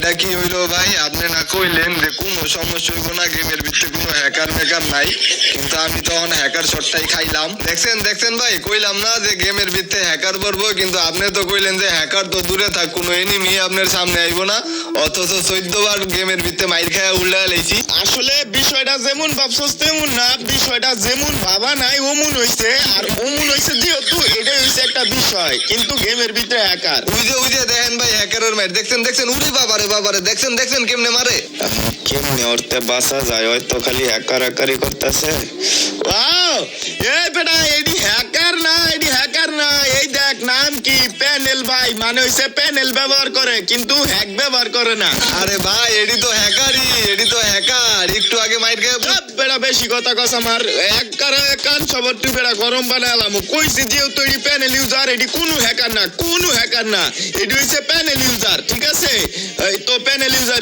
এটা কি হইলো ভাই? আপনি না কইলেন যে কোনো সমস্যা হইব না, গেমের ভিতরে কোনো হ্যাকার মেকার নাই, কিন্তু আমি তখন হ্যাকার শটটাই খাইলাম। দেখছেন ভাই, কইলাম না যে গেমের ভিতরে হ্যাকার পড়বো, কিন্তু আপনি তো কইলেন যে হ্যাকার তো দূরে থাক, কোনো এনিমি আপনার সামনে আইব না, অথচ 14 বার গেমের ভিতরে মাইর খায়া উল্লা লাইছি। আসলে বিষয়টা যেমন ভাবছস তেমন না, বিষয়টা যেমন ভাবা নাই ওমন হইছে, আর ওমন হইছে যেহেতু এটাই হইছে একটা বিষয়, কিন্তু গেমের ভিতরে হ্যাকার। উইজে দেখেন ভাই হ্যাকারের মাইর, দেখছেন উড়ি বাবারে দেখছেন কেমনে মারে। কেমনে ওরতে বাঁচা যায়? হয়তো খালি হ্যাকারি করতেছে। ওয়াও, এই বেটা এডি হ্যাকার না, এই দেখ নাম কি, প্যানেল ভাই, মানে হইছে প্যানেল ব্যবহার করে কিন্তু হ্যাক ব্যবহার করে না। আরে ভাই এডি তো হ্যাকার, একটু আগে মাইর খায়। বেটা বেশি কথা কস আমার, হ্যাকার কান সবর তুই বেটা গরম বানালাম। কইছি যেহেতু এডি প্যানেল ইউজার, এডি কোনো হ্যাকার না, এডি হইছে প্যানেল ইউজার, ঠিক আছে? তো প্যানেল ইউজার